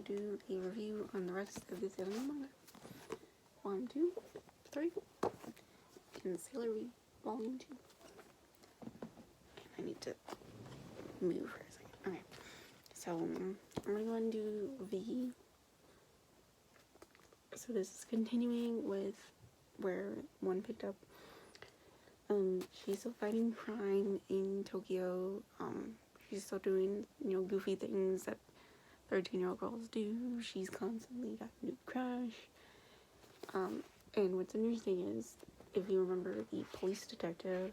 do a review on the rest of this anime manga. 1, 2, 3, and Sailor V Volume 2. I need to move for a second. Okay, so I'm going to do V. So this is continuing with where one picked up. She's still fighting crime in Tokyo. She's still doing, goofy things that 13-year-old girls do. She's constantly got a new crush. And what's interesting is, if you remember the police detective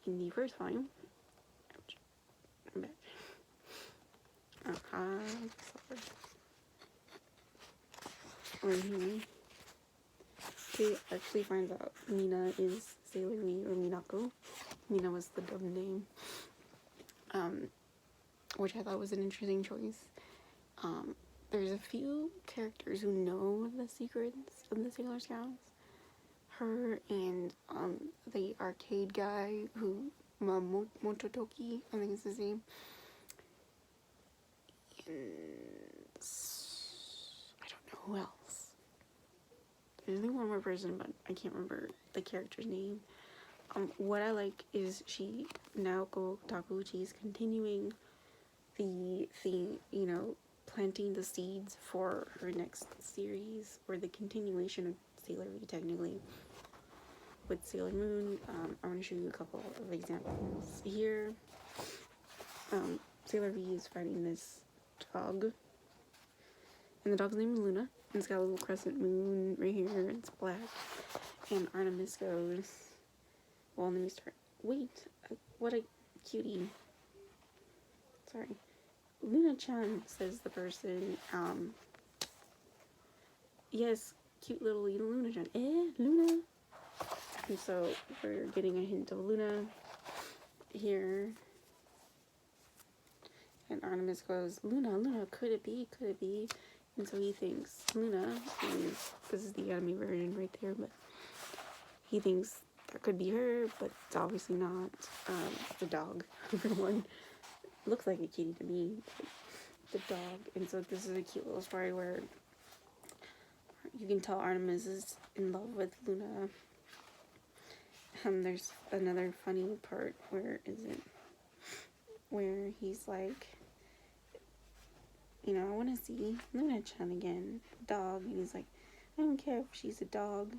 in the first volume, where he actually finds out Mina is Sailor V, or Minako. Mina was the dumb name, which I thought was an interesting choice. There's a few characters who know the secrets of the Sailor Scouts. Her and the arcade guy who Mototoki, I think is his name. And I don't know who else. There's only one more person, but I can't remember the character's name. What I like is Naoko Takuchi is continuing the planting the seeds for her next series, or the continuation of Sailor V, technically, with Sailor Moon. I want to show you a couple of examples here. Sailor V is fighting this dog, and the dog's name is Luna, and it's got a little crescent moon right here, it's black, and Artemis goes, well, let me start, wait, what a cutie, sorry, Luna-chan, says the person, yes, cute little Luna-chan, Luna, and so we're getting a hint of Luna here, and Artemis goes, Luna, could it be, and so he thinks Luna, and this is the anime version right there, but he thinks that could be her, but it's obviously not. The dog, for one, looks like a kitty to me, the dog, and so this is a cute little story where you can tell Artemis is in love with Luna. There's another funny part where he's like, I want to see Luna-chan again, dog, and he's like, I don't care if she's a dog,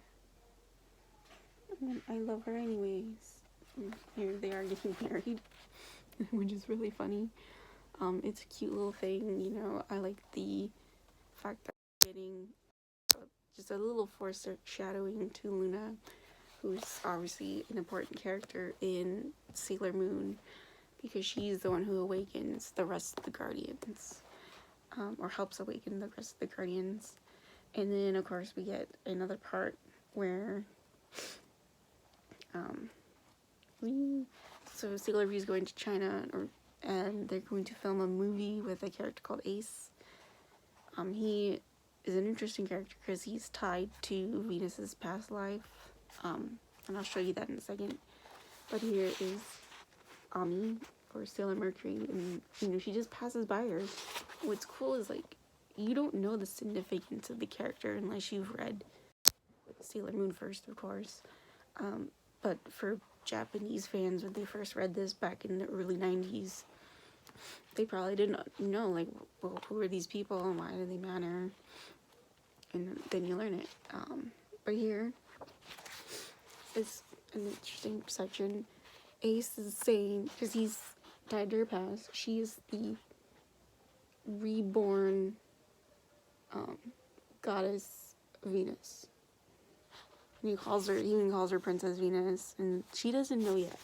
I love her anyways. And here they are getting married, which is really funny. It's a cute little thing, I like the fact that we're getting just a little foreshadowing to Luna, who's obviously an important character in Sailor Moon, because she's the one who awakens the rest of the Guardians, or helps awaken the rest of the Guardians. And then, of course, we get another part where, so Sailor V is going to China, and they're going to film a movie with a character called Ace. He is an interesting character because he's tied to Venus's past life, and I'll show you that in a second. But here is Ami, or Sailor Mercury, and she just passes by her. What's cool is, like, you don't know the significance of the character unless you've read Sailor Moon first, of course. But for Japanese fans, when they first read this back in the early 90s, they probably didn't know, like, well, who are these people and why do they matter? And then you learn it. But here is an interesting section. Ace is saying, because he's tied to her past, she is the reborn goddess Venus. And he even calls her Princess Venus, and she doesn't know yet.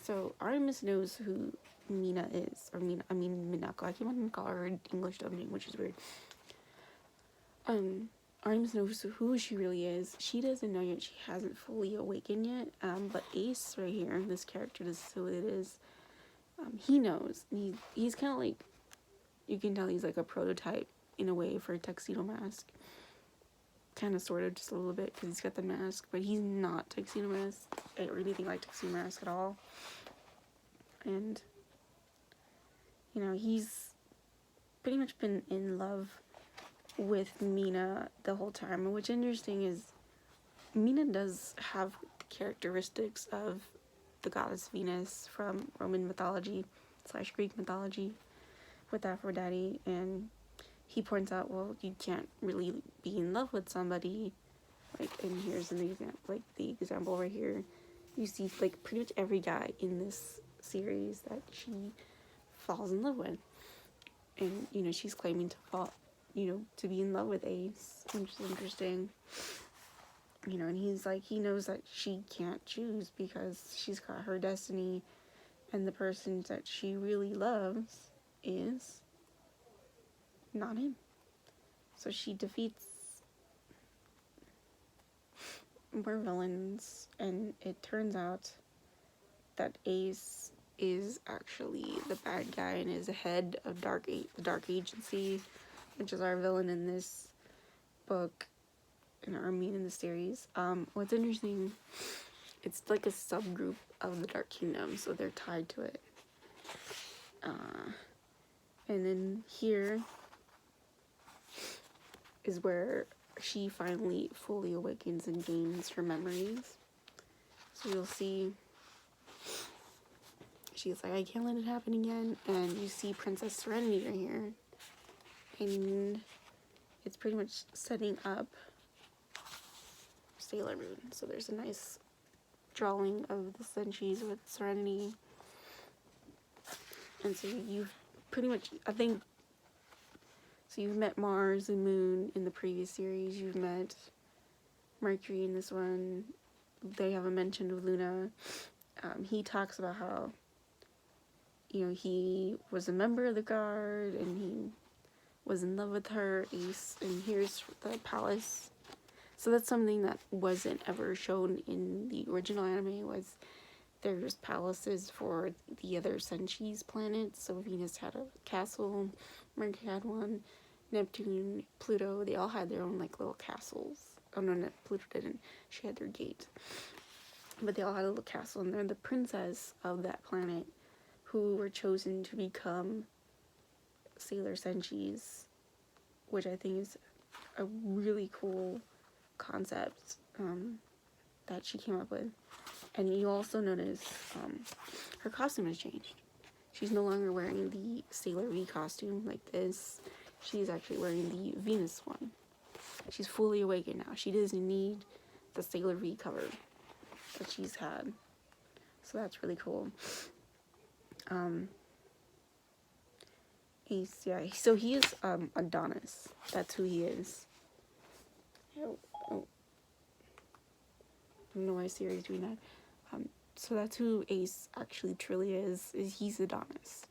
So Artemis knows who Mina is, or Minako. I keep wanting to call her English dubbing, which is weird. Artemis knows who she really is. She doesn't know yet. She hasn't fully awakened yet. But Ace right here, this character, this is who it is. He knows. He's kind of like, you can tell he's like a prototype in a way for a Tuxedo Mask. Kind of, sort of, just a little bit, because he's got the mask, but he's not Tuxedo Mask or anything like Tuxedo Mask at all. And, he's pretty much been in love with Mina the whole time. And what's interesting is Mina does have characteristics of the goddess Venus from Roman mythology / Greek mythology with Aphrodite, and he points out, well, you can't really be in love with somebody, like, and here's an example, like the example right here. You see, like, pretty much every guy in this series that she falls in love with, and, you know, she's claiming to fall, you know, to be in love with Ace, which is interesting. You know, and he's like, he knows that she can't choose because she's got her destiny, and the person that she really loves is not him. So she defeats more villains, and it turns out that Ace is actually the bad guy and is the head of the Dark Agency, which is our villain in this book, and in the series. What's interesting, it's like a subgroup of the Dark Kingdom, so they're tied to it. And then here is where she finally fully awakens and gains her memories. So you'll see, she's like, I can't let it happen again. And you see Princess Serenity right here. And it's pretty much setting up Sailor Moon. So there's a nice drawing of the Senshis with Serenity. And so you've pretty much, I think, so you've met Mars and Moon in the previous series. You've met Mercury in this one. They have a mention of Luna. He talks about how, you know, he was a member of the guard and he was in love with her, Ace, and here's the palace. So that's something that wasn't ever shown in the original anime, was there's palaces for the other Senshis planets. So Venus had a castle, Mercury had one, Neptune, Pluto, they all had their own like little castles. Oh no, Pluto didn't. She had their gate. But they all had a little castle, and they're the princess of that planet who were chosen to become Sailor Senshis, which I think is a really cool concept that she came up with. And you also notice her costume has changed. She's no longer wearing the Sailor V costume like this. She's actually wearing the Venus one. She's fully awakened now. She doesn't need the Sailor V cover that she's had. So that's really cool. So he is Adonis. That's who he is. Oh. I don't know why Siri is doing that. So that's who Ace actually truly is he's Adonis.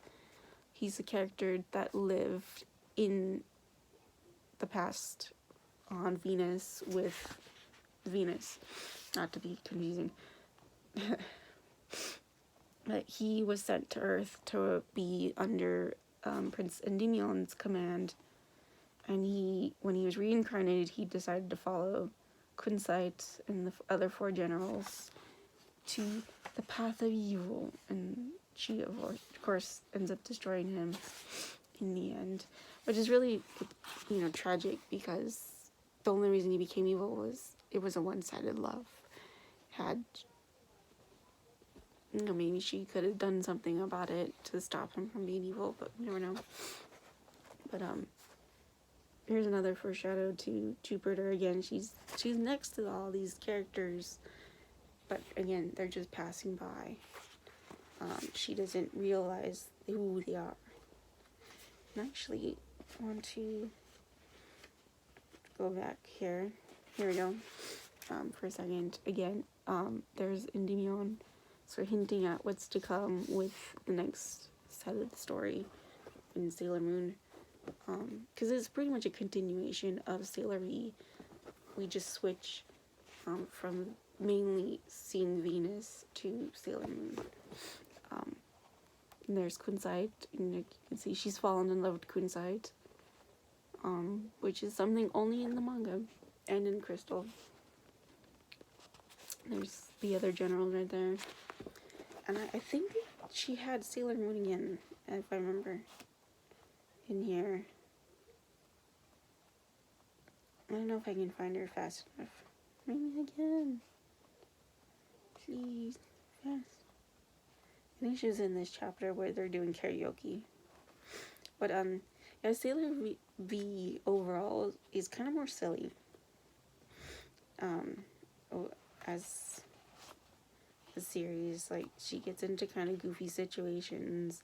He's a character that lived in the past on Venus with Venus. Not to be confusing. But he was sent to Earth to be under Prince Endymion's command. And when he was reincarnated, he decided to follow Kunzite and the other 4 generals to the path of evil, and she of course ends up destroying him in the end, which is really, you know, tragic, because the only reason he became evil was it was a one-sided love. You know, maybe she could have done something about it to stop him from being evil, but you never know. But here's another foreshadow to Jupiter again. She's next to all these characters, but again, they're just passing by. She doesn't realize who they are. And actually, I want to go back here. Here we go. For a second. Again, there's Endymion, so hinting at what's to come with the next set of the story in Sailor Moon. Because it's pretty much a continuation of Sailor V. We just switch from mainly seeing Venus to Sailor Moon. And there's Kunzite, and you can see she's fallen in love with Kunzite, which is something only in the manga and in Crystal. There's the other general right there, and I think she had Sailor Moon again, if I remember. in here. I don't know if I can find her fast enough. Maybe I can. Please, fast. I think she was in this chapter where they're doing karaoke. But yeah, Sailor V overall is kind of more silly. As the series, like, she gets into kind of goofy situations.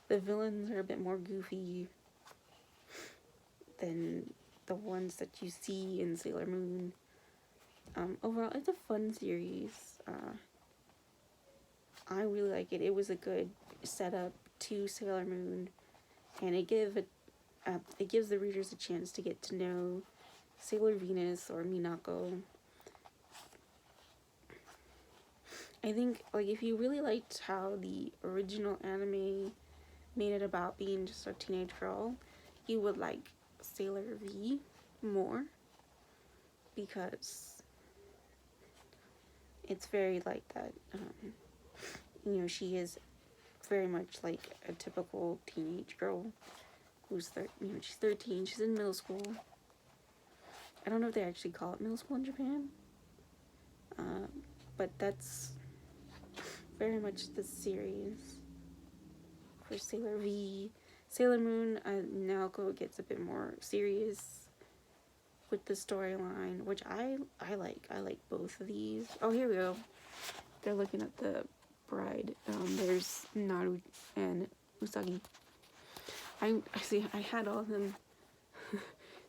The villains are a bit more goofy than the ones that you see in Sailor Moon. Overall, it's a fun series. I really like it. It was a good setup to Sailor Moon, and it gives the readers a chance to get to know Sailor Venus or Minako. I think, like, if you really liked how the original anime made it about being just a teenage girl, you would like Sailor V more, because it's very like that. You know, she is very much like a typical teenage girl who's she's 13. She's in middle school. I don't know if they actually call it middle school in Japan, but that's very much the series for Sailor V. Sailor Moon, Naoko gets a bit more serious with the storyline, which I like. I like both of these. Oh, here we go. They're looking at the bride. There's Naru and Usagi. I had all of them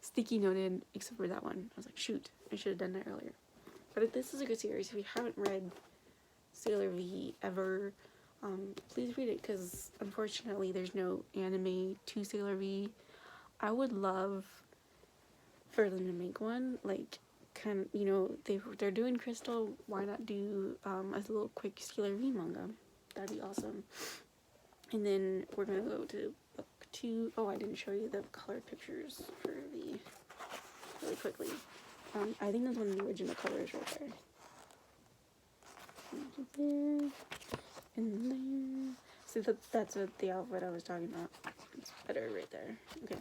sticky noted except for that one. I was like, shoot, I should have done that earlier. But this is a good series. If you haven't read Sailor V ever, please read it, because unfortunately there's no anime to Sailor V. I would love for them to make one, like, kind of, you know, they're doing Crystal, why not do a little quick Sailor V manga? That'd be awesome. And then we're gonna go to book 2. Oh, I didn't show you the colored pictures for the, really quickly. I think that's one of the original colors right there. There and there. See, that's what the outfit I was talking about. It's better right there. Okay.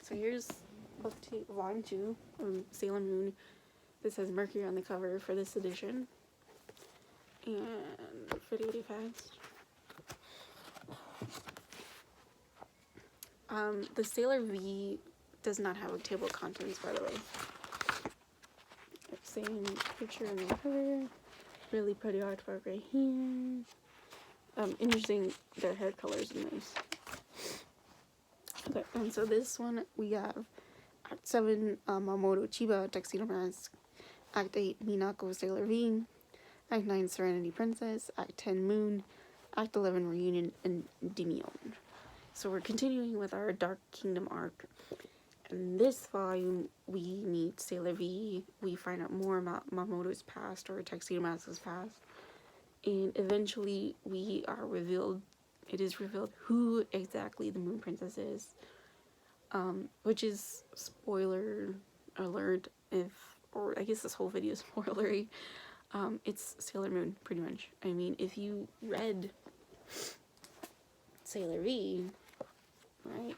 So here's book 2, volume 2 of Sailor Moon. This has Mercury on the cover for this edition. And pretty fast. The Sailor V does not have a table of contents, by the way. Same picture on the cover. Really pretty artwork right here. Interesting, their hair colors are nice. Okay, and so this one we have Act 7, Mamoru Chiba, Tuxedo Mask. Act 8, Minako, Sailor V. Act 9, Serenity Princess. Act 10, Moon. Act 11, Reunion, and Demion. So we're continuing with our Dark Kingdom arc. In this volume, we meet Sailor V. We find out more about Mamoru's past, or Tuxedo Mask's past. And eventually it is revealed who exactly the Moon Princess is. Which is, spoiler alert, or I guess this whole video is spoilery. It's Sailor Moon, pretty much. I mean, if you read Sailor V, right,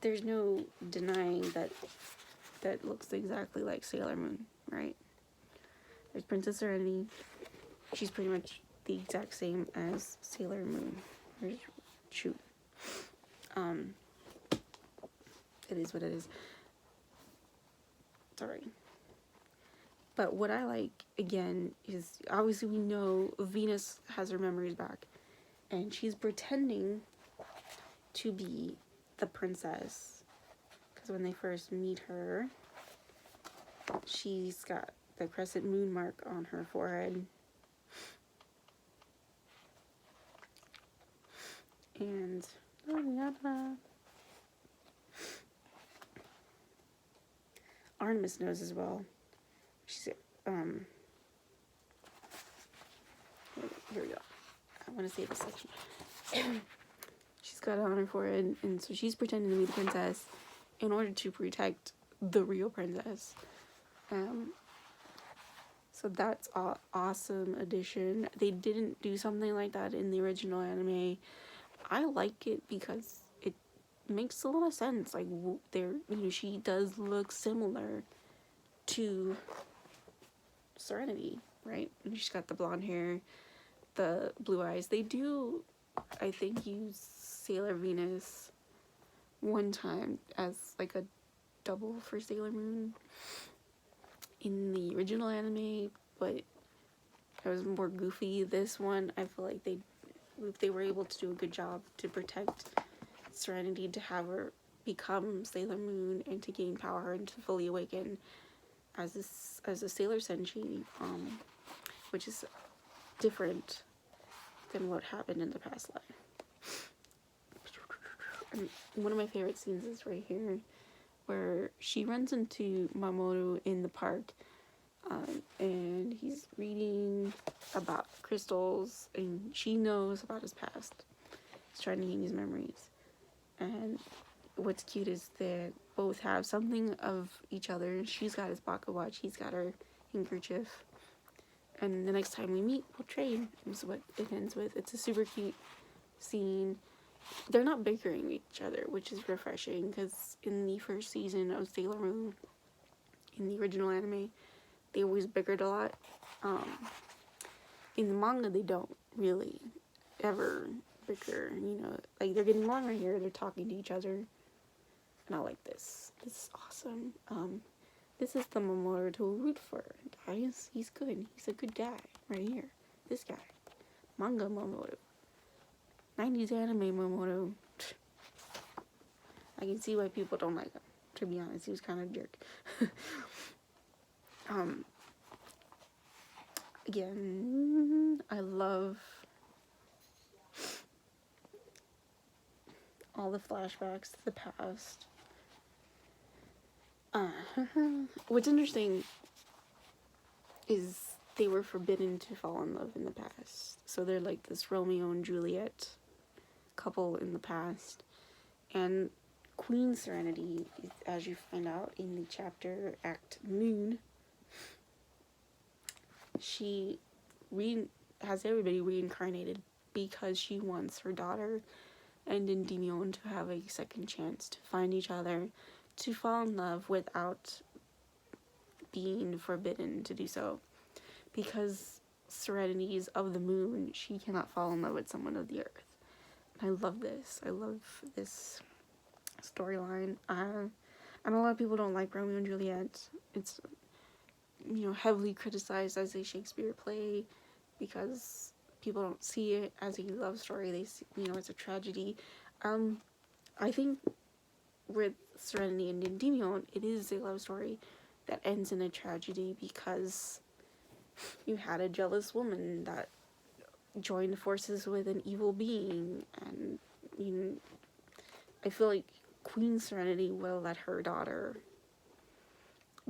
there's no denying that looks exactly like Sailor Moon, right? There's Princess Serenity. She's pretty much the exact same as Sailor Moon. Shoot. It is what it is. Sorry. But what I like, again, is obviously we know Venus has her memories back, and she's pretending to be the princess, because when they first meet her, she's got the crescent moon mark on her forehead, and Artemis knows as well. She's here we go. I want to save this section. She's got it on her forehead, and so she's pretending to be the princess in order to protect the real princess. So that's an awesome addition. They didn't do something like that in the original anime. I like it because it makes a lot of sense. Like, there, she does look similar to Serenity, right? And she's got the blonde hair, the blue eyes. They do, I think, use Sailor Venus one time as like a double for Sailor Moon in the original anime, but it was more goofy. This one, I feel like they were able to do a good job to protect Serenity, to have her become Sailor Moon and to gain power and to fully awaken as a Sailor Senshi, which is different than what happened in the past life. And one of my favorite scenes is right here, where she runs into Mamoru in the park, and he's reading about crystals, and she knows about his past. He's trying to gain his memories. And what's cute is they both have something of each other. She's got his pocket watch, he's got her handkerchief. And the next time we meet, we'll trade, is what it ends with. It's a super cute scene. They're not bickering with each other, which is refreshing, because in the first season of Sailor Moon, in the original anime, they always bickered a lot. In the manga, they don't really ever bicker, like they're getting along right here, they're talking to each other, and I like this. This is awesome. This is the Mamoru to root for, guys. He's good. He's a good guy right here. This guy. Manga Mamoru. 90s anime Mamoru. I can see why people don't like him. To be honest, he was kind of a jerk. Again, I love all the flashbacks to the past. What's interesting is they were forbidden to fall in love in the past. So they're like this Romeo and Juliet couple in the past. And Queen Serenity, as you find out in the chapter Act Moon, she has everybody reincarnated because she wants her daughter and Endymion to have a second chance to find each other, to fall in love without being forbidden to do so. Because Serenity is of the moon, she cannot fall in love with someone of the earth. And I love this. I love this storyline. I know a lot of people don't like Romeo and Juliet. It's, heavily criticized as a Shakespeare play because people don't see it as a love story. They see, it's a tragedy. I think with Serenity and Endymion, it is a love story that ends in a tragedy because you had a jealous woman that joined forces with an evil being, and I feel like Queen Serenity will let her daughter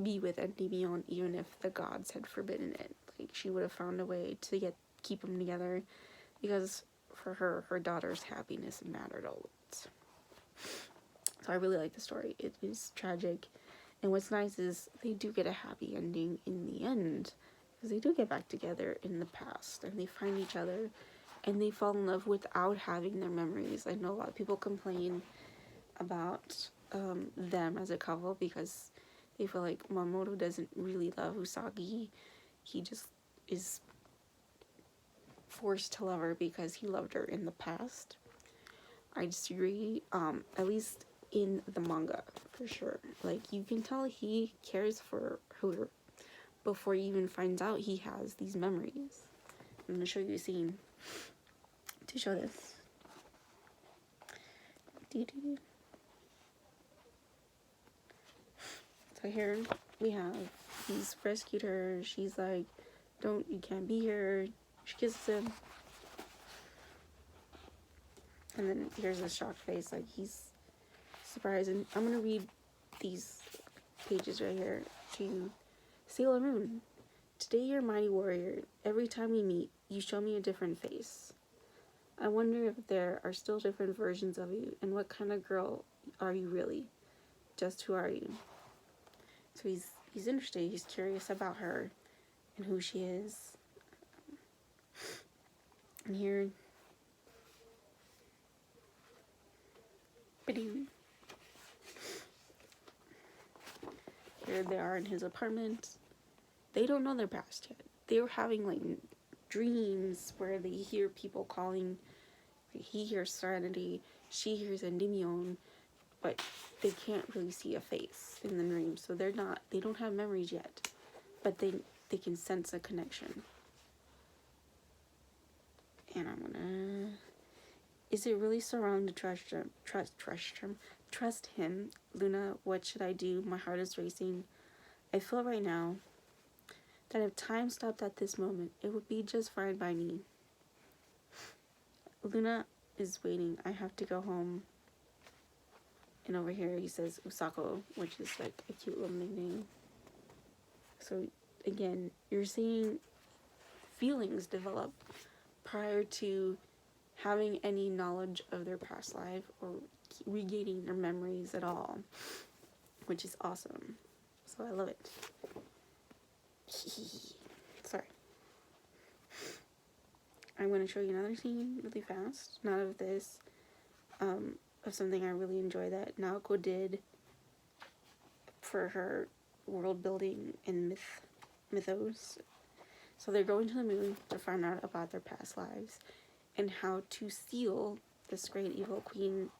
be with Endymion even if the gods had forbidden it. Like, she would have found a way to keep them together, because for her daughter's happiness mattered a lot. So I really like the story. It is tragic, and what's nice is they do get a happy ending in the end, because they do get back together in the past, and they find each other, and they fall in love without having their memories. I know a lot of people complain about them as a couple because they feel like Mamoru doesn't really love Usagi. He just is forced to love her because he loved her in the past. I disagree, at least in the manga, for sure. Like, you can tell he cares for her before he even finds out he has these memories. I'm going to show you a scene to show this. So here we have, he's rescued her, she's like, you can't be here. She kisses him. And then here's a shocked face, like he's surprised. And I'm gonna read these pages right here to you. Sailor Moon, today you're a mighty warrior. Every time we meet, you show me a different face. I wonder if there are still different versions of you, and what kind of girl are you really? Just who are you? So he's interested, he's curious about her and who she is. And here Ba-doo. Here they are in his apartment. They don't know their past yet. They were having like dreams where they hear people calling. He hears Serenity, she hears Endymion, but they can't really see a face in the dream. So they don't have memories yet, but they can sense a connection. And I'm gonna. Is it really so wrong to trust him? Luna, what should I do? My heart is racing. I feel right now that if time stopped at this moment, it would be just fine by me. Luna is waiting. I have to go home. And over here he says Usako, which is like a cute little nickname. So again, you're seeing feelings develop prior to having any knowledge of their past life or regaining their memories at all, which is awesome. So I love it. Sorry. I'm going to show you another scene really fast. Not of this, of something I really enjoy that Naoko did for her world building and mythos. So they're going to the moon to find out about their past lives and how to steal this great evil queen,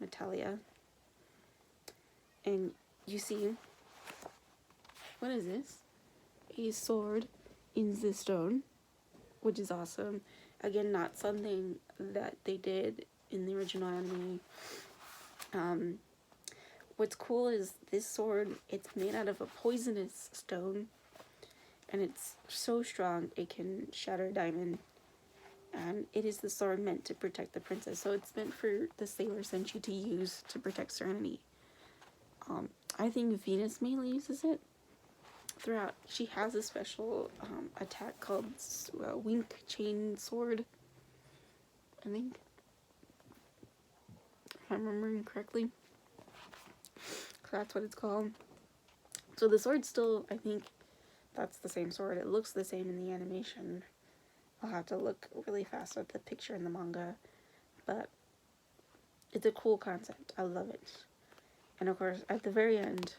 Natalia. And you see, what is this? A sword in the stone, which is awesome. Again, not something that they did in the original anime. What's cool is this sword, it's made out of a poisonous stone, and it's so strong it can shatter a diamond. And it is the sword meant to protect the princess, so it's meant for the Sailor Senshi to use to protect Serenity. I think Venus mainly uses it throughout. She has a special attack called Wink Chain Sword, I think, if I'm remembering correctly. So that's what it's called. So the sword still, I think that's the same sword. It looks the same in the animation. I'll have to look really fast at the picture in the manga, but it's a cool concept. I love it. And of course, at the very end,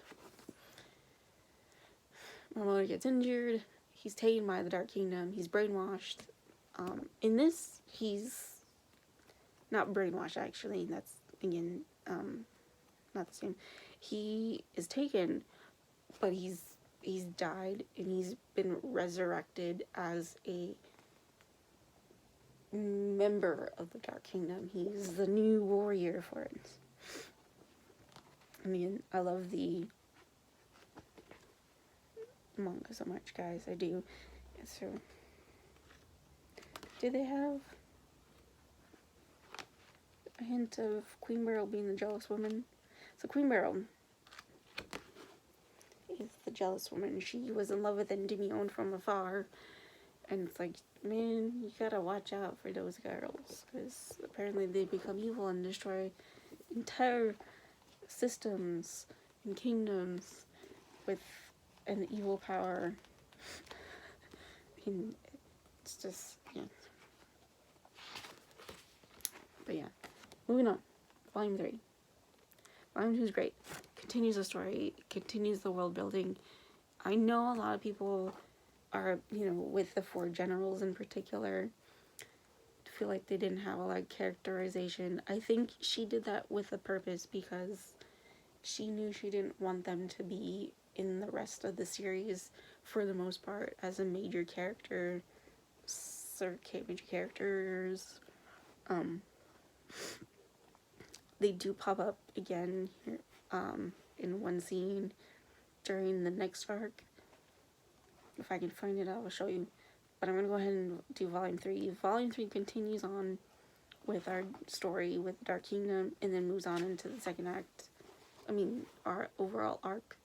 Momoa gets injured. He's taken by the Dark Kingdom. He's brainwashed. In this, he's not brainwashed, actually. That's, again, not the same. He is taken, but he's died, and he's been resurrected as a member of the Dark Kingdom. He's the new warrior for it. I mean, I love the manga so much, guys. I do. So, do they have a hint of Queen Beryl being the jealous woman? So Queen Beryl is the jealous woman. She was in love with Endymion from afar, and it's like, man, you gotta watch out for those girls, because apparently they become evil and destroy entire systems and kingdoms with an evil power. I mean, it's just, yeah. But yeah, moving on. Volume 3. Volume 2 is great. Continues the story, continues the world building. I know a lot of people are, with the 4 generals in particular, feel like they didn't have a lot of characterization. I think she did that with a purpose, because she knew she didn't want them to be in the rest of the series for the most part as a major character, major characters. They do pop up again here, in one scene during the next arc. If I can find it, I will show you. But I'm going to go ahead and do Volume 3. Volume 3 continues on with our story with Dark Kingdom, and then moves on into the second act. Our overall arc.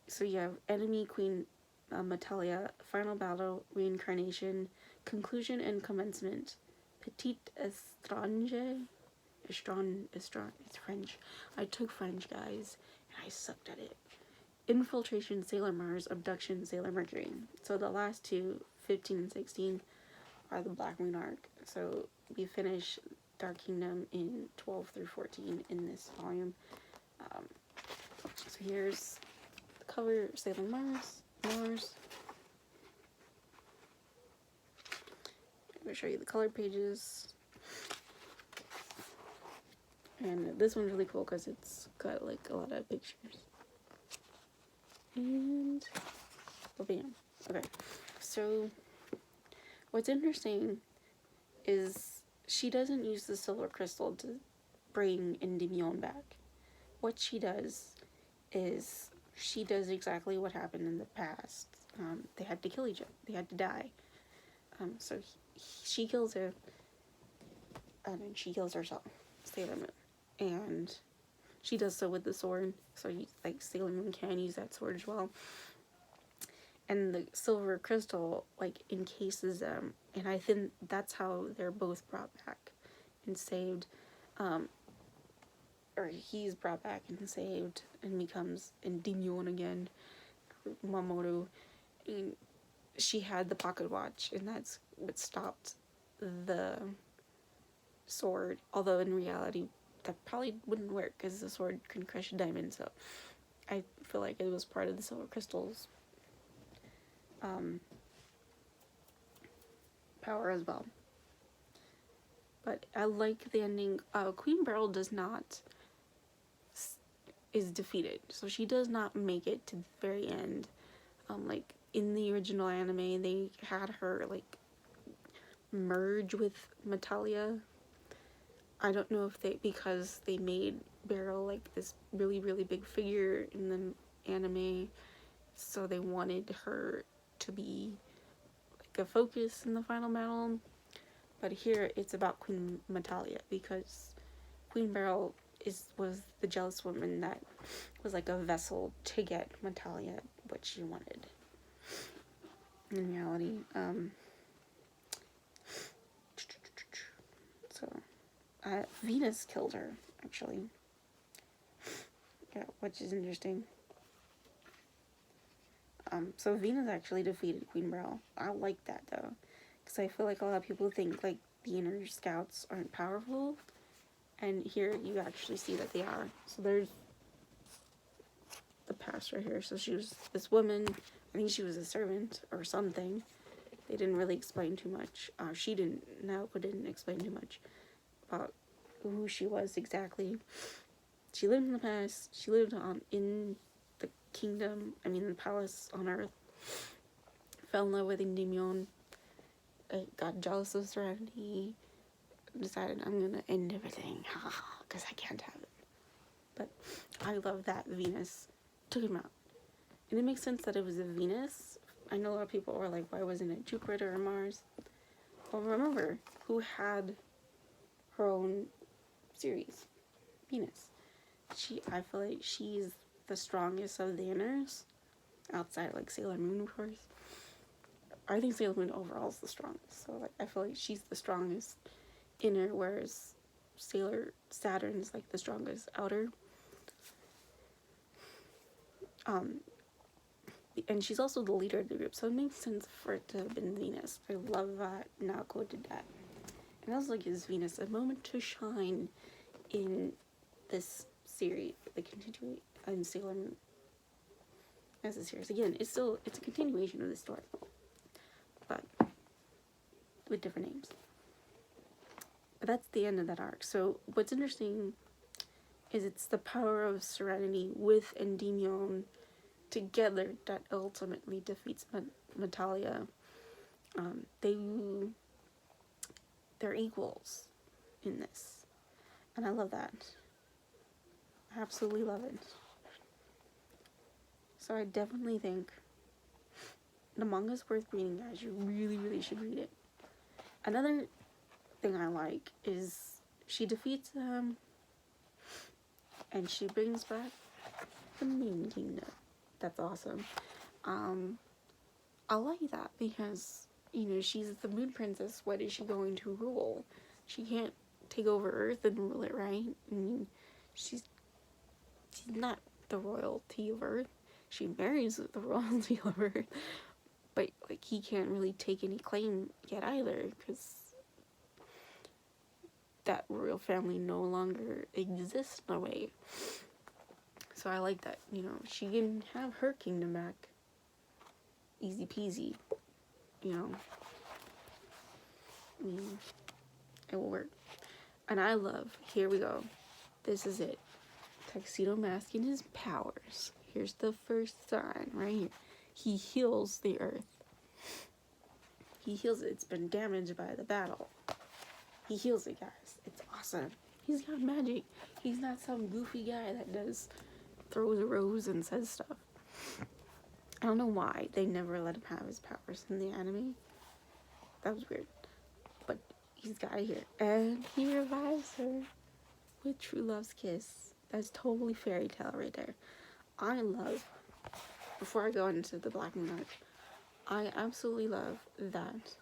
So you have Enemy Queen Natalia, Final Battle, Reincarnation, Conclusion and Commencement, Petite Estrange. It's French. I took French, guys, and I sucked at it. Infiltration, Sailor Mars, Abduction, Sailor Mercury. So the last two, 15 and 16, are the Black Moon arc. So we finish Dark Kingdom in 12 through 14 in this volume. So here's the cover, Sailor Mars. I'm going to show you the color pages. And this one's really cool because it's got like a lot of pictures. And oh, bam. Okay, so what's interesting is she doesn't use the silver crystal to bring Endymion back. What she does is she does exactly what happened in the past. They had to kill each other. They had to die. So she kills her, and then she kills herself, Sailor Moon. And she does so with the sword. So like Sailor Moon can use that sword as well. And the silver crystal like encases them, and I think that's how they're both brought back and saved. Or he's brought back and saved and becomes Endymion again, Mamoru. And she had the pocket watch, and that's what stopped the sword. Although in reality, that probably wouldn't work because the sword can crush a diamond. So I feel like it was part of the silver crystal's power as well. But I like the ending. Queen Beryl is defeated, so she does not make it to the very end. Like in the original anime, they had her like merge with Metalia. I don't know if because they made Beryl like this really, really big figure in the anime, so they wanted her to be like a focus in the final battle. But here it's about Queen Metalia, because Queen Beryl was the jealous woman that was like a vessel to get Metalia what she wanted. In reality, Venus killed her, actually. Yeah, which is interesting. So Venus actually defeated Queen Beryl. I like that though, because I feel like a lot of people think like the inner scouts aren't powerful, and here you actually see that they are. So there's the past right here. So she was this woman. I think she was a servant or something. They didn't really explain too much. She didn't. Naoko didn't explain too much about who she was exactly. She lived in the past. She lived in the kingdom. I mean, the palace on Earth. Fell in love with Endymion. Got jealous of Serenity. Decided I'm gonna end everything, because I can't have it. But I love that Venus took him out, and it makes sense that it was a Venus. I know a lot of people were like, why wasn't it Jupiter or Mars? Well, remember who had her own series? Venus. I feel like she's the strongest of the inners, outside like Sailor Moon, of course. I think Sailor Moon overall is the strongest. So like I feel like she's the strongest inner, whereas Saturn is like the strongest outer. And she's also the leader of the group, so it makes sense for it to have been Venus. I love that Naoko did that. And also gives Venus a moment to shine in this series, the continuing in Sailor Moon as a series. Again, it's a continuation of the story, but with different names. But that's the end of that arc. So what's interesting is it's the power of Serenity with Endymion together that ultimately defeats Metalia. They're equals in this, and I love that. I absolutely love it. So I definitely think the manga's worth reading, guys. You really, really should read it. Another thing I like is she defeats them, and she brings back the Moon Kingdom. That's awesome. I like that because, she's the Moon Princess. What is she going to rule? She can't take over Earth and rule it, right? I mean, she's not the royalty of Earth. She marries the royalty of Earth. But, like, he can't really take any claim yet either, because that royal family no longer exists in a way. So I like that, you know, she can have her kingdom back. Easy peasy, you know. I mean, it will work. And I love, here we go. This is it. Tuxedo Mask and his powers. Here's the first sign right here. He heals the earth. He heals it. It's been damaged by the battle. He heals it, guys. It's awesome. He's got magic. He's not some goofy guy that throws a rose and says stuff. I don't know why they never let him have his powers in the anime. That was weird. But he's got it here. And he revives her with true love's kiss. That's totally fairy tale right there. I love, before I go into the Black Moon arc, I absolutely love that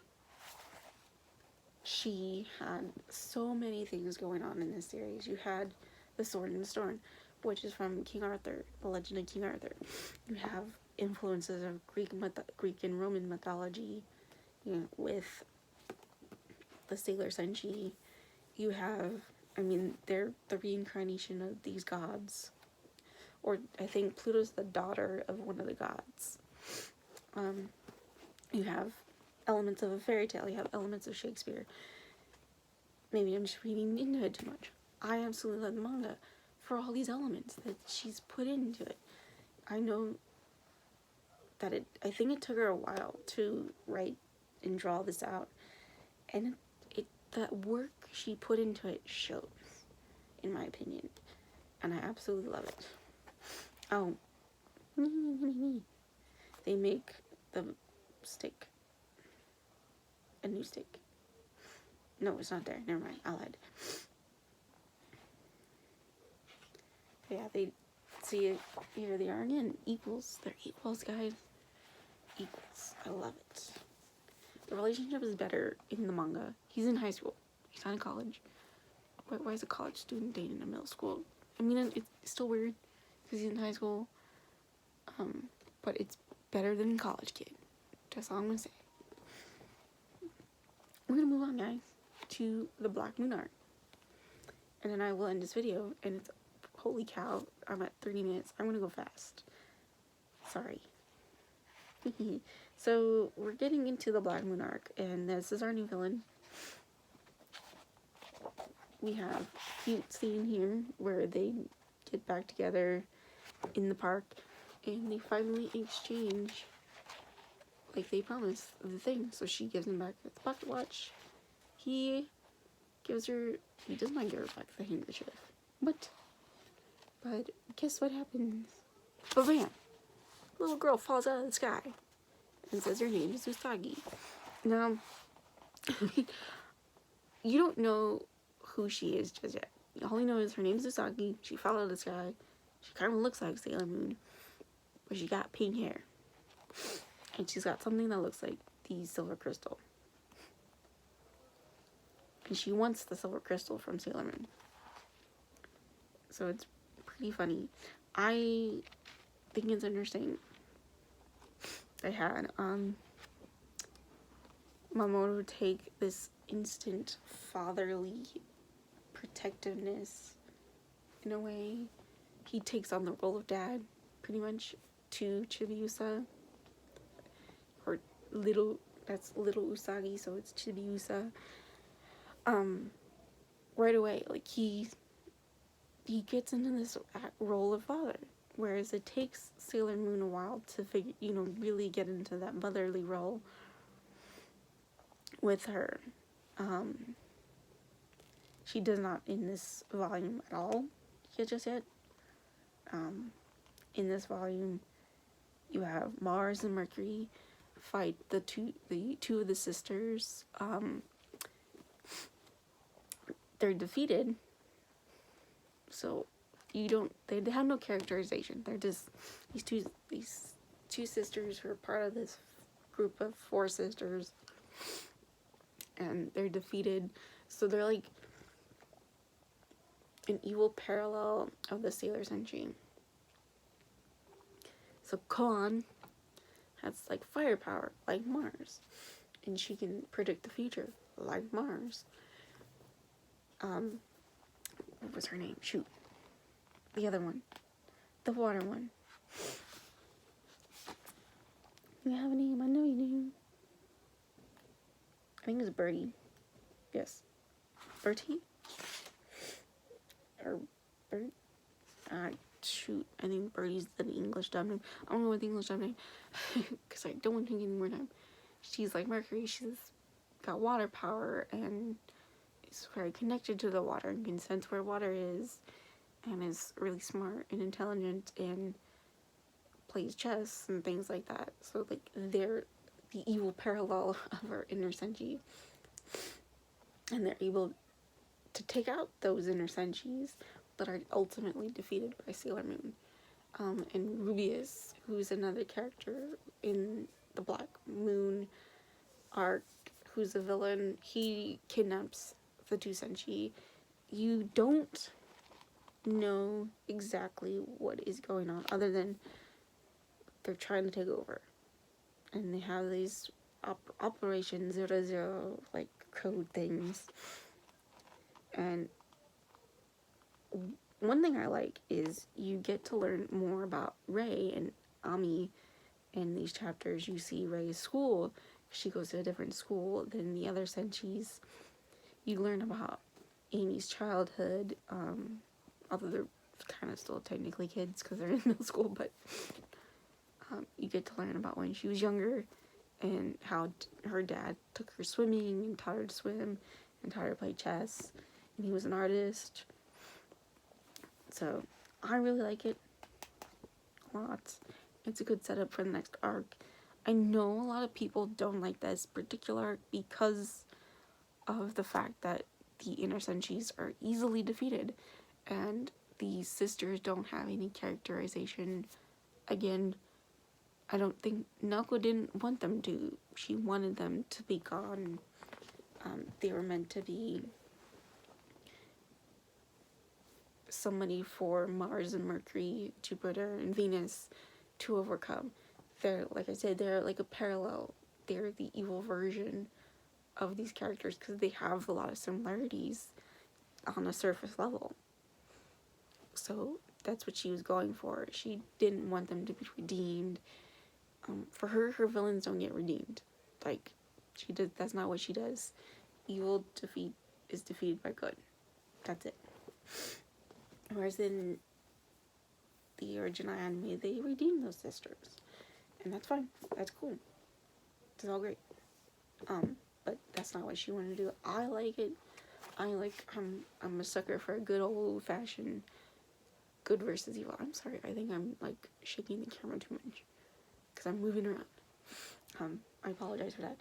she had so many things going on in this series. You had the Sword and the Stone, which is from King Arthur, the Legend of King Arthur. You have influences of Greek and Roman mythology, you know, with the Sailor Senshi. You have, I mean, they're the reincarnation of these gods. Or I think Pluto's the daughter of one of the gods. You have elements of a fairy tale. You have elements of Shakespeare. Maybe I'm just reading into it too much. I absolutely love the manga for all these elements that she's put into it. I know that I think it took her a while to write and draw this out. And that work she put into it shows, in my opinion. And I absolutely love it. Oh, they make the stick a new stick. No, it's not there. Never mind. I lied. But yeah, they see it. Here they are again. Equals. They're equals, guys. Equals. I love it. The relationship is better in the manga. He's in high school. He's not in college. Why is a college student dating a middle school? I mean, it's still weird because he's in high school. But it's better than college kid. That's all I'm gonna say. We're gonna move on, guys, to the Black Moon arc, and then I will end this video. And it's, holy cow, I'm at 30 minutes. I'm gonna go fast. Sorry. So we're getting into the Black Moon arc, and this is our new villain. We have a cute scene here where they get back together in the park, and they finally exchange, like they promised, the thing. So she gives him back the pocket watch. He does not give her back the handkerchief. But guess what happens? Bam! Little girl falls out of the sky and says her name is Usagi. Now, you don't know who she is just yet. All you know is her name is Usagi. She fell out of the sky. She kind of looks like Sailor Moon, but she got pink hair. And she's got something that looks like the silver crystal. And she wants the silver crystal from Sailor Moon. So it's pretty funny. I think it's interesting. They had Mamoru take this instant fatherly protectiveness in a way. He takes on the role of dad, pretty much, to Chibiusa. Or that's little Usagi, so it's Chibiusa. Right away, like he gets into this role of father, whereas it takes Sailor Moon a while to really get into that motherly role with her. She does not in this volume at all just yet. In this volume, you have Mars and Mercury fight the two of the sisters. They're defeated, so they have no characterization. They're just these two sisters who are part of this group of 4 sisters, and they're defeated. So they're like an evil parallel of the Sailor Senshi. So Koan has like firepower like Mars, and she can predict the future like Mars. What was her name? Shoot. The other one. The water one. You have a name, I know you do. I think it was Birdie. Yes. Bertie? Or Bert? Shoot. I think Birdie's the English dub name. I don't know what the English dub name. Because I don't want to take any more time. She's like Mercury. She's got water power and is very connected to the water and can sense where water is. And is really smart and intelligent and plays chess and things like that. So, like, they're the evil parallel of our inner Senshi. And they're able to take out those inner Senshis, but are ultimately defeated by Sailor Moon. And Rubius, who's another character in the Black Moon arc, who's a villain, he kidnaps the two Senshi. You don't know exactly what is going on, other than they're trying to take over. And they have these Operation 00, like, code things. And one thing I like is you get to learn more about Rei and Ami in these chapters. You see Rei's school. She goes to a different school than the other Senshis. You learn about Amy's childhood, although they're kind of still technically kids because they're in middle school, but you get to learn about when she was younger and how her dad took her swimming and taught her to swim and taught her to play chess, and he was an artist. So I really like it a lot. It's a good setup for the next arc. I know a lot of people don't like this particular arc because of the fact that the inner Senshis are easily defeated and the sisters don't have any characterization. Again, I don't think Naoko didn't want them to. She wanted them to be gone. They were meant to be somebody for Mars and Mercury, Jupiter and Venus to overcome. They're, like I said, they're like a parallel. They're the evil version of these characters because they have a lot of similarities on a surface level. So that's what she was going for. She didn't want them to be redeemed. For her, her villains don't get redeemed. Like, she does. That's not what she does. Evil is defeated by good. That's it. Whereas in the original anime, they redeem those sisters, and that's fine. That's cool. It's all great. But that's not what she wanted to do. I like it. I'm a sucker for a good old fashioned good versus evil. I'm sorry. I think I'm like shaking the camera too much because I'm moving around. I apologize for that,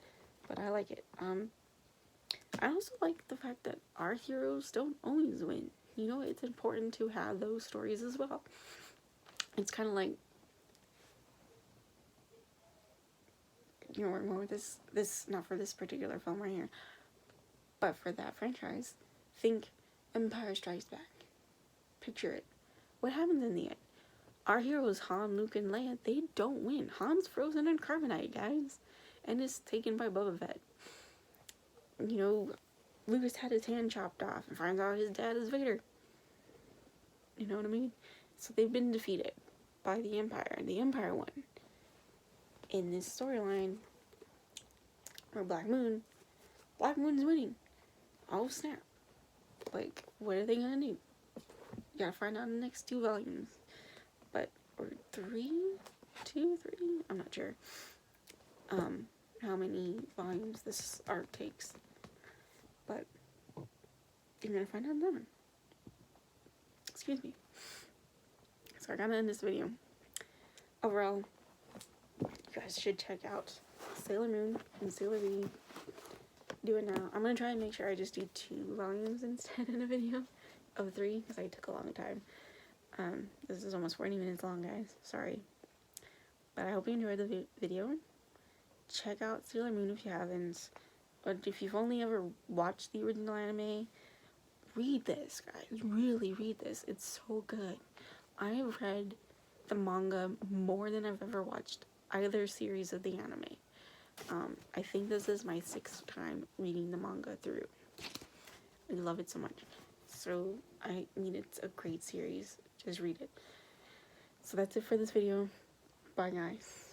but I like it. I also like the fact that our heroes don't always win. You know, it's important to have those stories as well. It's kind of like, you know, we're more with this, not for this particular film right here, but for that franchise. Think Empire Strikes Back. Picture it. What happens in the end? Our heroes, Han, Luke, and Leia, they don't win. Han's frozen in carbonite, guys, and is taken by Boba Fett. You know, Lucas had his hand chopped off and finds out his dad is Vader. You know what I mean? So they've been defeated by the Empire, and the Empire won. In this storyline, or Black Moon's winning. Oh snap. Like, what are they gonna do? You gotta find out in the next 2 volumes. But, or 3? 2, 3? I'm not sure. How many volumes this arc takes. But, you're gonna find out then. Excuse me. So I gotta end this video. Overall, you guys should check out Sailor Moon and Sailor V. Do it now. I'm gonna try and make sure I just do 2 volumes instead in a video of 3 because I took a long time. This is almost 40 minutes long, guys. Sorry. But I hope you enjoyed the video. Check out Sailor Moon if you haven't. But if you've only ever watched the original anime, read this, guys. Really read this. It's so good. I have read the manga more than I've ever watched either series of the anime. I think this is my 6th time reading the manga through. I love it so much. So, I mean, it's a great series. Just read it. So that's it for this video. Bye, guys.